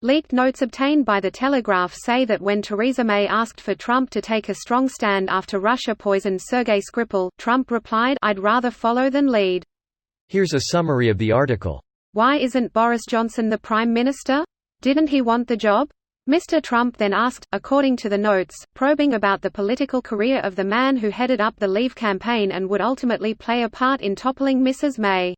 Leaked notes obtained by the Telegraph say that when Theresa May asked for Trump to take a strong stand after Russia poisoned Sergei Skripal, Trump replied, "I'd rather follow than lead." Here's a summary of the article. Why isn't Boris Johnson the Prime Minister? Didn't he want the job? Mr. Trump then asked, according to the notes, probing about the political career of the man who headed up the Leave campaign and would ultimately play a part in toppling Mrs. May.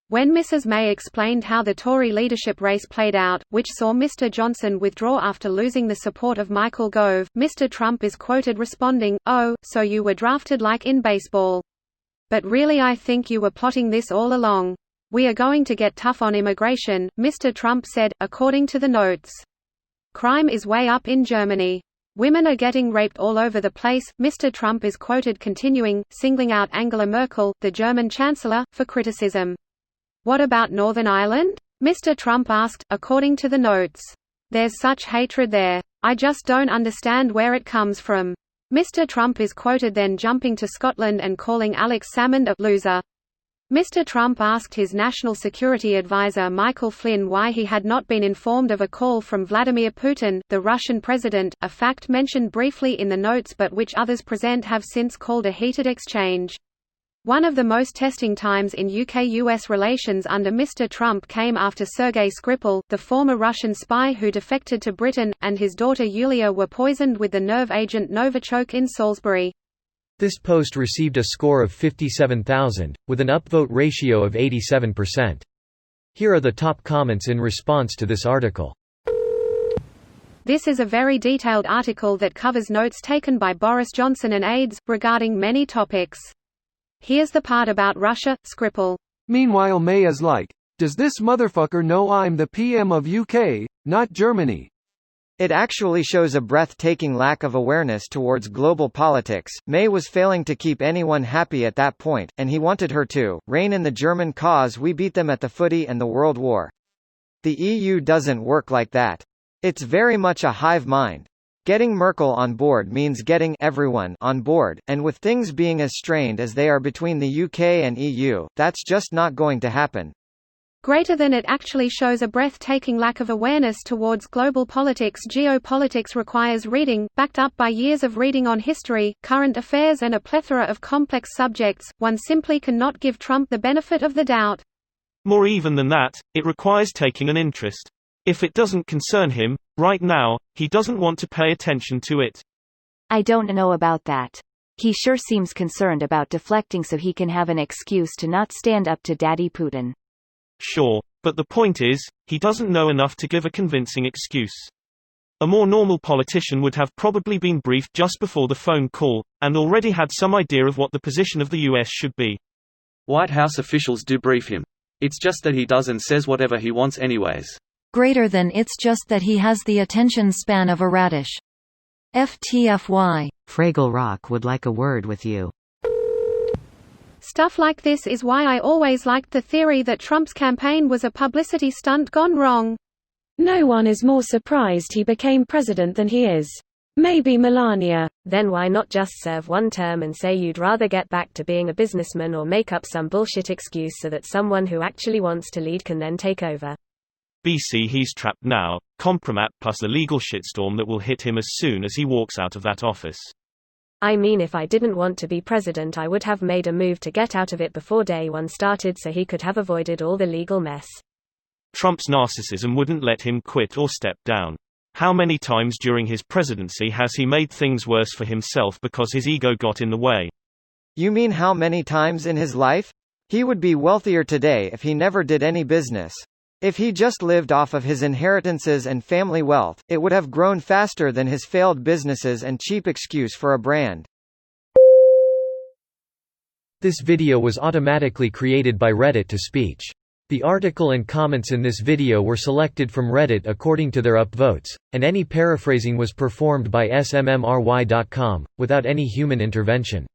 When Mrs. May explained how the Tory leadership race played out, which saw Mr. Johnson withdraw after losing the support of Michael Gove, Mr. Trump is quoted responding, "Oh, so you were drafted like in baseball. But really I think you were plotting this all along. We are going to get tough on immigration," Mr. Trump said, according to the notes. Crime is way up in Germany. Women are getting raped all over the place. Mr. Trump is quoted continuing, singling out Angela Merkel, the German Chancellor, for criticism. What about Northern Ireland? Mr. Trump asked, according to the notes. There's such hatred there. I just don't understand where it comes from. Mr. Trump is quoted then jumping to Scotland and calling Alex Salmond a loser. Mr. Trump asked his national security advisor Michael Flynn why he had not been informed of a call from Vladimir Putin, the Russian president, a fact mentioned briefly in the notes but which others present have since called a heated exchange. One of the most testing times in UK-US relations under Mr. Trump came after Sergei Skripal, the former Russian spy who defected to Britain, and his daughter Yulia were poisoned with the nerve agent Novichok in Salisbury. This post received a score of 57,000, with an upvote ratio of 87%. Here are the top comments in response to this article. This is a very detailed article that covers notes taken by Boris Johnson and aides, regarding many topics. Here's the part about Russia, Skripal. Meanwhile May is like, "Does this motherfucker know I'm the PM of UK, not Germany?" It actually shows a breathtaking lack of awareness towards global politics. May was failing to keep anyone happy at that point, and he wanted her to reign in the German cause. We beat them at the footy and the World War. The EU doesn't work like that. It's very much a hive mind. Getting Merkel on board means getting everyone on board, and with things being as strained as they are between the UK and EU, that's just not going to happen. Greater than it actually shows a breathtaking lack of awareness towards global politics. Geopolitics requires reading, backed up by years of reading on history, current affairs and a plethora of complex subjects. One simply cannot give Trump the benefit of the doubt. More even than that, it requires taking an interest. If it doesn't concern him, right now, he doesn't want to pay attention to it. I don't know about that. He sure seems concerned about deflecting so he can have an excuse to not stand up to Daddy Putin. Sure, but the point is, he doesn't know enough to give a convincing excuse. A more normal politician would have probably been briefed just before the phone call, and already had some idea of what the position of the US should be. White House officials do brief him. It's just that he does and says whatever he wants anyways. Greater than it's just that he has the attention span of a radish. FTFY. Fraggle Rock would like a word with you. Stuff like this is why I always liked the theory that Trump's campaign was a publicity stunt gone wrong. No one is more surprised he became president than he is. Maybe Melania. Then why not just serve one term and say you'd rather get back to being a businessman or make up some bullshit excuse so that someone who actually wants to lead can then take over? BC, he's trapped now, compromat plus the legal shitstorm that will hit him as soon as he walks out of that office. I mean, if I didn't want to be president I would have made a move to get out of it before day one started so he could have avoided all the legal mess. Trump's narcissism wouldn't let him quit or step down. How many times during his presidency has he made things worse for himself because his ego got in the way? You mean how many times in his life? He would be wealthier today if he never did any business. If he just lived off of his inheritances and family wealth, it would have grown faster than his failed businesses and cheap excuse for a brand. This video was automatically created by Reddit to speech. The article and comments in this video were selected from Reddit according to their upvotes, and any paraphrasing was performed by smmry.com, without any human intervention.